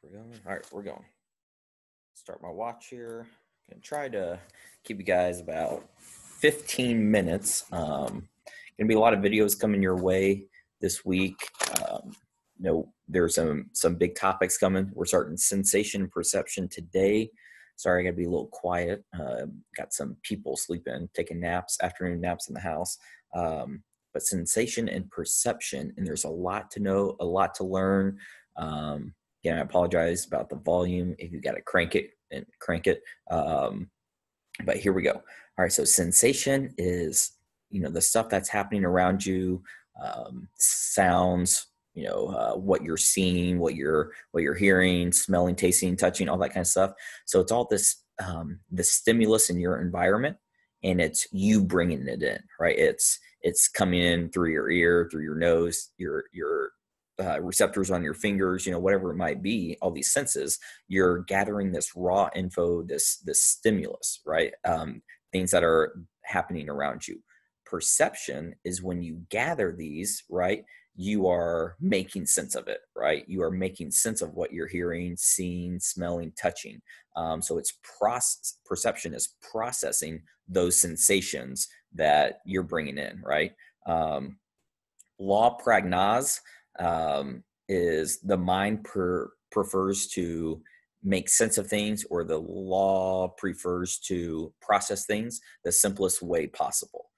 We're going. All right, we're going. Start my watch here. Gonna try to keep you guys about 15 minutes. Gonna be a lot of videos coming your way this week. There's some big topics coming. We're starting sensation perception today. Sorry, I gotta be a little quiet. Got some people sleeping, taking naps, afternoon naps in the house. But sensation and perception, and there's a lot to know, a lot to learn. Again, I apologize about the volume. If you got to crank it and crank it. But here we go. All right. So sensation is, the stuff that's happening around you, sounds, what you're seeing, what you're hearing, smelling, tasting, touching, all that kind of stuff. So it's all this, the stimulus in your environment, and it's you bringing it in, right? It's coming in through your ear, through your nose, your receptors on your fingers, whatever it might be, all these senses. You're gathering this raw info, this stimulus, right? Things that are happening around you. Perception is when you gather these, right? You are making sense of it, right? You are making sense of what you're hearing, seeing, smelling, touching. So it's perception is processing those sensations that you're bringing in, right? Law pragnaz is the mind prefers to make sense of things, or the law prefers to process things the simplest way possible.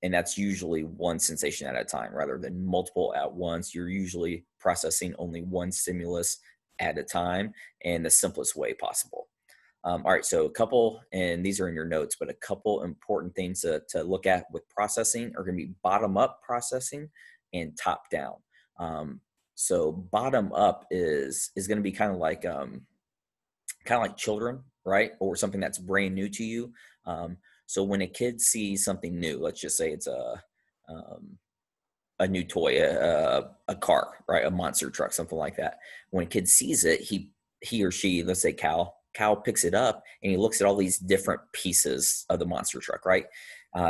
And that's usually one sensation at a time rather than multiple at once. You're usually processing only one stimulus at a time and the simplest way possible. All right, so a couple, and these are in your notes, but a couple important things to look at with processing are going to be bottom up processing and top down. So bottom up is going to be kind of like children, right? Or something that's brand new to you. So when a kid sees something new, let's just say it's a new toy, a car, right? A monster truck, something like that. When a kid sees it, he or she, let's say Cal picks it up and he looks at all these different pieces of the monster truck, right?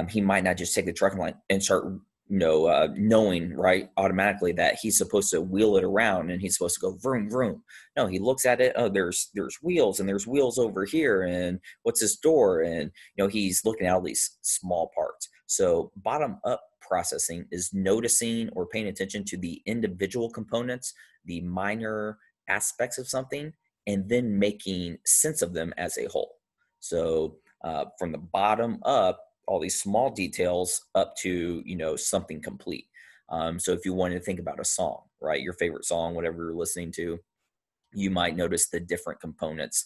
He might not just take the truck and start, knowing, right, automatically that he's supposed to wheel it around and he's supposed to go vroom, vroom. No, he looks at it. Oh, there's wheels, and there's wheels over here. And what's this door? And, he's looking at all these small parts. So bottom up processing is noticing or paying attention to the individual components, the minor aspects of something, and then making sense of them as a whole. So from the bottom up, all these small details up to, something complete. So if you wanted to think about a song, right, your favorite song, whatever you're listening to, you might notice the different components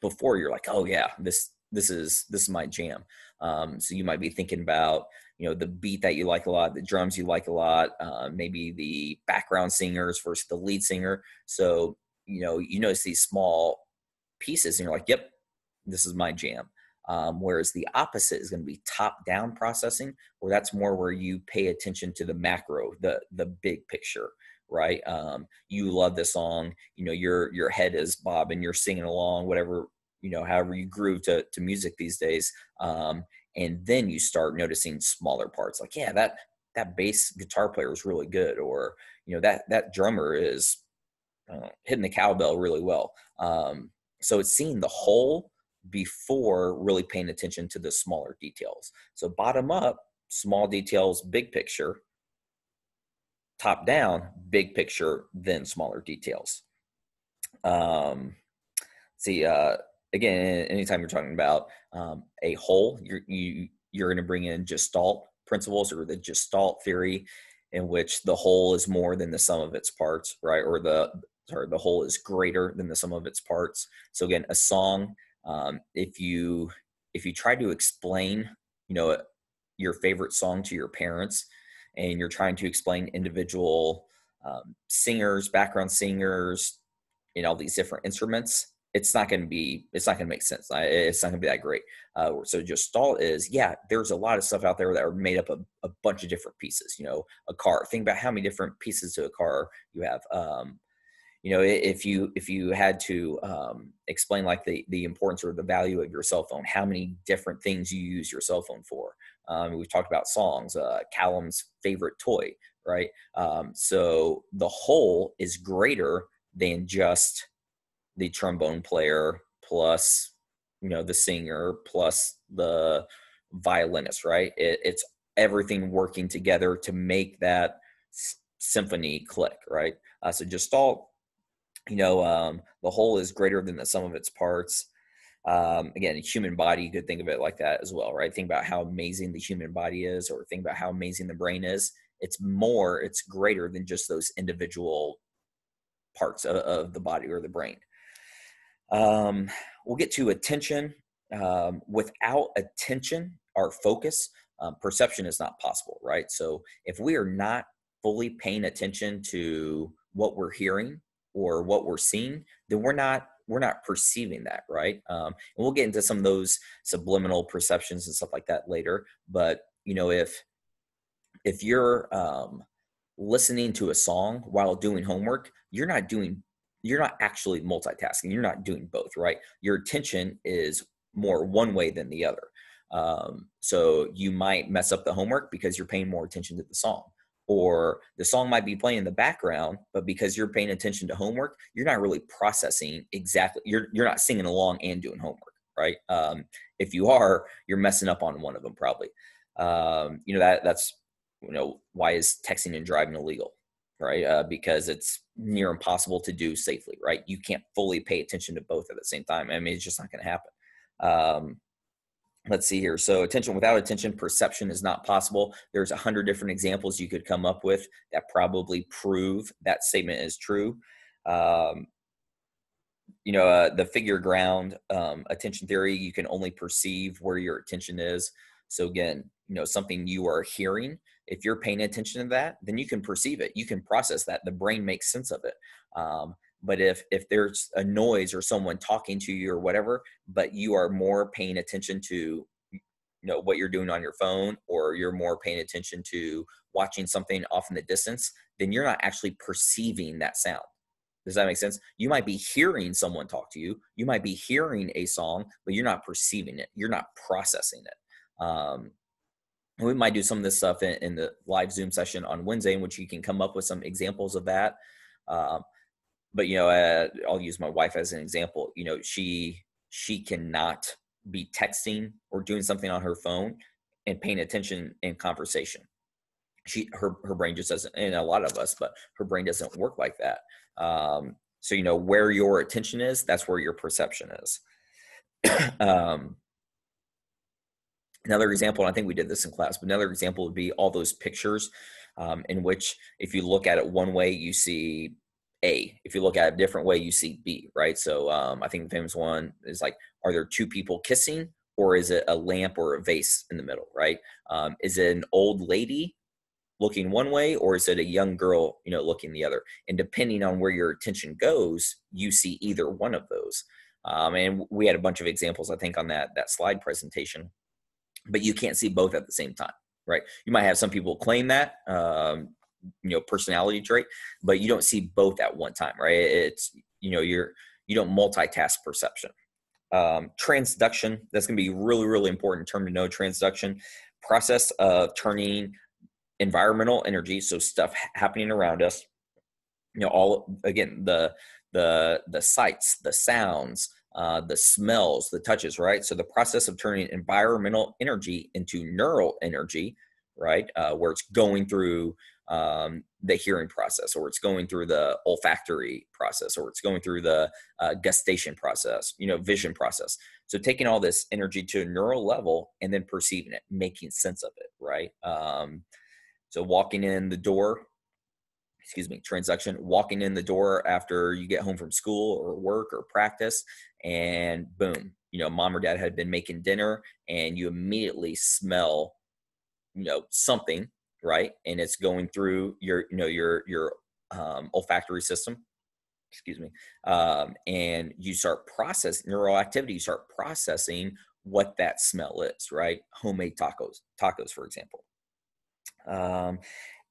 before you're like, oh yeah, this is my jam. So you might be thinking about, the beat that you like a lot, the drums you like a lot, maybe the background singers versus the lead singer. So, you notice these small pieces and you're like, yep, this is my jam. Whereas the opposite is going to be top-down processing, where that's more where you pay attention to the macro, the big picture, right? You love the song, your head is bobbing, you're singing along, whatever, however you groove to music these days. And then you start noticing smaller parts, like, yeah, that bass guitar player is really good, or that drummer is hitting the cowbell really well. So it's seeing the whole before really paying attention to the smaller details. So bottom up, small details, big picture. Top down, big picture, then smaller details. Again, anytime you're talking about a whole, you're going to bring in Gestalt principles, or the Gestalt theory, in which the whole is more than the sum of its parts, right? Or the whole is greater than the sum of its parts. So again, a song, if you try to explain, your favorite song to your parents, and you're trying to explain individual singers, background singers, all these different instruments, it's not going to make sense. It's not going to be that great. So Gestalt is, yeah, there's a lot of stuff out there that are made up of a bunch of different pieces. A car. Think about how many different pieces to a car you have. If you had to explain like the importance or the value of your cell phone, how many different things you use your cell phone for. We've talked about songs, Callum's favorite toy, right? So the whole is greater than just the trombone player plus, the singer plus the violinist, right? It's everything working together to make that symphony click, right? So Gestalt, the whole is greater than the sum of its parts. Again, human body, you could think of it like that as well, right? Think about how amazing the human body is, or think about how amazing the brain is. It's greater than just those individual parts of the body or the brain. We'll get to attention. Without attention, our focus, perception is not possible, right? So if we are not fully paying attention to what we're hearing or what we're seeing, then we're not perceiving that, right? And we'll get into some of those subliminal perceptions and stuff like that later. But if you're listening to a song while doing homework, you're not actually multitasking. You're not doing both, right? Your attention is more one way than the other. So you might mess up the homework because you're paying more attention to the song, or the song might be playing in the background, but because you're paying attention to homework, you're not really processing exactly. You're not singing along and doing homework, right? If you are, you're messing up on one of them probably. That's why is texting and driving illegal, right? Because it's near impossible to do safely, right? You can't fully pay attention to both at the same time. I mean, it's just not going to happen. Let's see here. So without attention, perception is not possible. There's 100 different examples you could come up with that probably prove that statement is true. The figure ground attention theory, you can only perceive where your attention is. So again, something you are hearing, if you're paying attention to that, then you can perceive it. You can process that. The brain makes sense of it. But if there's a noise or someone talking to you or whatever, but you are more paying attention to, what you're doing on your phone, or you're more paying attention to watching something off in the distance, then you're not actually perceiving that sound. Does that make sense? You might be hearing someone talk to you. You might be hearing a song, but you're not perceiving it. You're not processing it. We might do some of this stuff in the live Zoom session on Wednesday, in which you can come up with some examples of that. But I'll use my wife as an example. She cannot be texting or doing something on her phone and paying attention in conversation. Her brain just doesn't, and a lot of us, but her brain doesn't work like that. So where your attention is, that's where your perception is. Another example, and I think we did this in class, but another example would be all those pictures in which if you look at it one way, you see A. If you look at it a different way, you see B, right? So I think the famous one is like, are there two people kissing, or is it a lamp or a vase in the middle, right? Is it an old lady looking one way, or is it a young girl, looking the other? And depending on where your attention goes, you see either one of those. And we had a bunch of examples, I think, on that slide presentation. But you can't see both at the same time, right? You might have some people claim that, personality trait, but you don't see both at one time, right? It's, you don't multitask perception. Transduction, that's going to be really, really important term to know. Transduction, process of turning environmental energy, so stuff happening around us, the sights, the sounds, the smells, the touches, right? So the process of turning environmental energy into neural energy, right? Where it's going through the hearing process, or it's going through the olfactory process, or it's going through the gustation process, vision process. So taking all this energy to a neural level and then perceiving it, making sense of it, right? So walking in the door, transduction, walking in the door after you get home from school or work or practice, and boom, mom or dad had been making dinner, and you immediately smell, something, right? And it's going through your olfactory system, and you start processing neural activity. You start processing what that smell is, right? Homemade tacos, for example.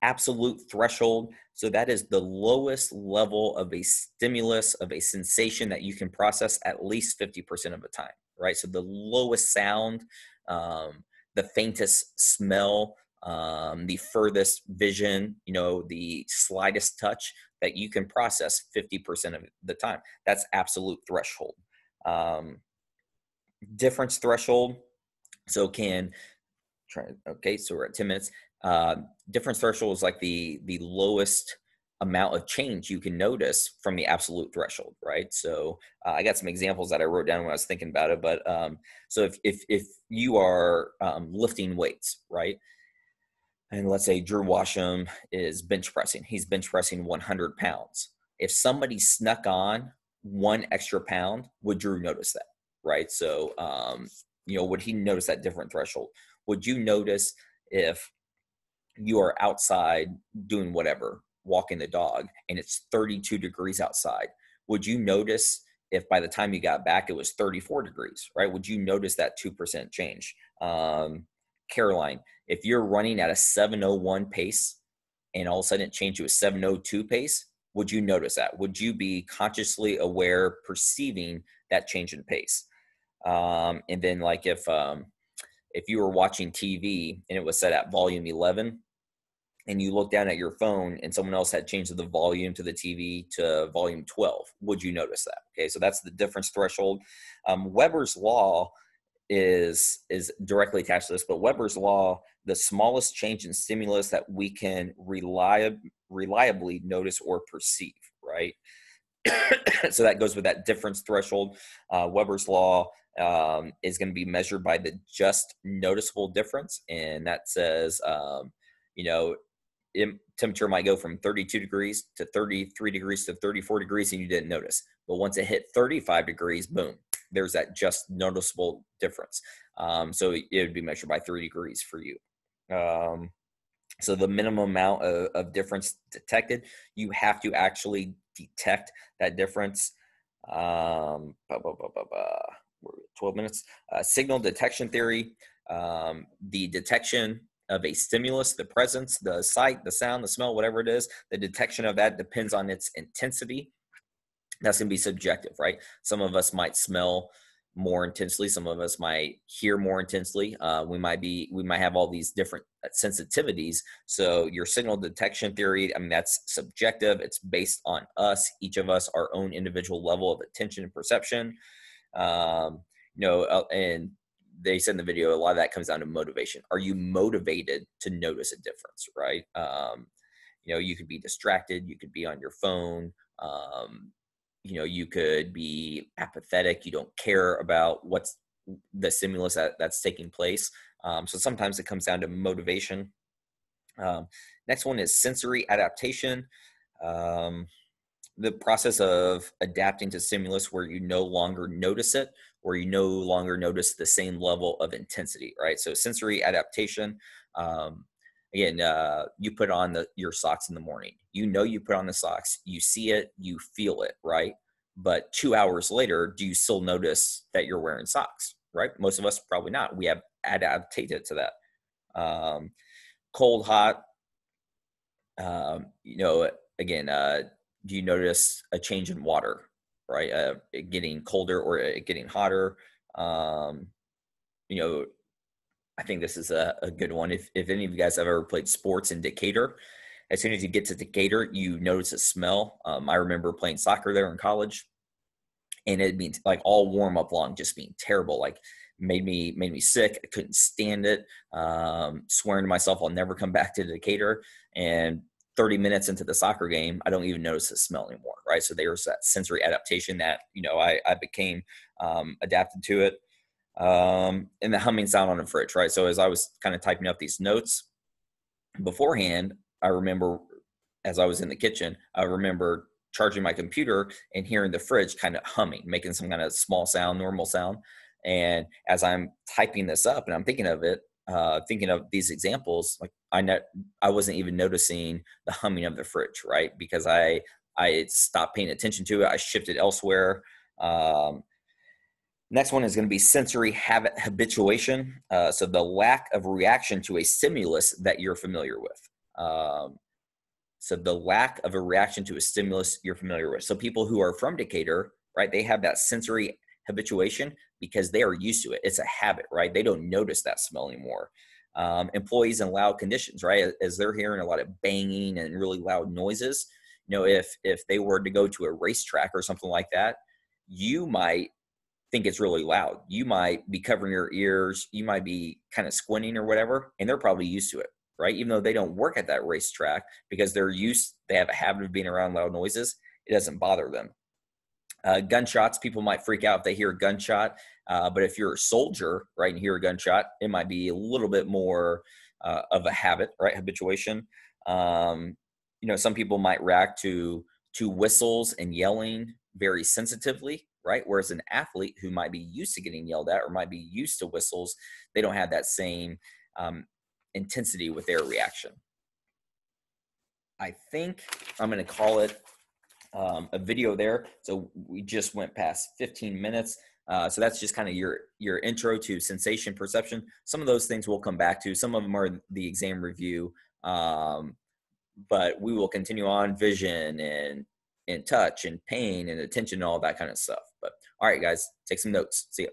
Absolute threshold. So that is the lowest level of a stimulus, of a sensation that you can process at least 50% of the time, right? So the lowest sound, the faintest smell, the furthest vision, the slightest touch that you can process 50% of the time. That's absolute threshold. Difference threshold. So so we're at 10 minutes. Difference threshold is like the lowest amount of change you can notice from the absolute threshold, right? So I got some examples that I wrote down when I was thinking about it. But so if you are lifting weights, right? And let's say Drew Washam is bench pressing. He's bench pressing 100 pounds. If somebody snuck on 1 extra pound, would Drew notice that, right? So, would he notice that different threshold? Would you notice if you are outside doing whatever, walking the dog, and it's 32 degrees outside? Would you notice if by the time you got back, it was 34 degrees, right? Would you notice that 2% change? Caroline, if you're running at a 7:01 pace and all of a sudden it changed to a 7:02 pace, would you notice that? Would you be consciously aware, perceiving that change in pace? And then like if you were watching TV and it was set at volume 11 and you look down at your phone and someone else had changed the volume to the TV to volume 12, would you notice that? Okay, so that's the difference threshold. Weber's law is directly attached to this, but Weber's law, the smallest change in stimulus that we can reliably notice or perceive, right? So that goes with that difference threshold. Weber's law is going to be measured by the just noticeable difference, and that says, temperature might go from 32 degrees to 33 degrees to 34 degrees and you didn't notice. But once it hit 35 degrees, boom, there's that just noticeable difference. So it would be measured by 3 degrees for you. So the minimum amount of difference detected, you have to actually detect that difference. 12 minutes. Signal detection theory, the detection of a stimulus, the presence, the sight, the sound, the smell, whatever it is, the detection of that depends on its intensity. That's going to be subjective, right? Some of us might smell more intensely. Some of us might hear more intensely. We might have all these different sensitivities. So your signal detection theory, that's subjective. It's based on us, each of us, our own individual level of attention and perception. And they said in the video, a lot of that comes down to motivation. Are you motivated to notice a difference, right? You could be distracted. You could be on your phone. You could be apathetic. You don't care about what's the stimulus that's taking place. So sometimes it comes down to motivation. Next one is sensory adaptation. The process of adapting to stimulus where you no longer notice it, where you no longer notice the same level of intensity, right? So sensory adaptation, again, you put on your socks in the morning. You put on the socks, you see it, you feel it, right? But 2 hours later, do you still notice that you're wearing socks, right? Most of us probably not. We have adapted to that. Cold, hot, again, do you notice a change in water, right? It getting colder or it getting hotter? I think this is a good one. If any of you guys have ever played sports in Decatur, as soon as you get to Decatur, you notice a smell. I remember playing soccer there in college, and it means like all warm up long, just being terrible. Like made me sick. I couldn't stand it. Swearing to myself, I'll never come back to Decatur. And 30 minutes into the soccer game, I don't even notice the smell anymore, right? So there's that sensory adaptation that, I became adapted to it. And the humming sound on the fridge, right? So as I was kind of typing up these notes beforehand, I remember as I was in the kitchen, I remember charging my computer and hearing the fridge kind of humming, making some kind of small sound, normal sound. And as I'm typing this up and I'm thinking of it, thinking of these examples, like I wasn't even noticing the humming of the fridge, right? Because I stopped paying attention to it. I shifted elsewhere. Next one is going to be sensory habituation. So the lack of reaction to a stimulus that you're familiar with. So the lack of a reaction to a stimulus you're familiar with. So people who are from Decatur, right, they have that sensory habituation because they are used to it. It's a habit, right? They don't notice that smell anymore. Employees in loud conditions, right? As they're hearing a lot of banging and really loud noises, if they were to go to a racetrack or something like that, you might think it's really loud. You might be covering your ears. You might be kind of squinting or whatever, and they're probably used to it, right? Even though they don't work at that racetrack, because they have a habit of being around loud noises, it doesn't bother them. Gunshots, people might freak out if they hear a gunshot. But if you're a soldier, right, and hear a gunshot, it might be a little bit more of a habit, right, habituation. Some people might react to whistles and yelling very sensitively, right? Whereas an athlete who might be used to getting yelled at or might be used to whistles, they don't have that same intensity with their reaction. I think I'm going to call it a video there. So we just went past 15 minutes. So that's just kind of your intro to sensation perception. Some of those things we'll come back to. Some of them are the exam review. But we will continue on vision and touch and pain and attention and all that kind of stuff. But all right, guys, take some notes. See ya.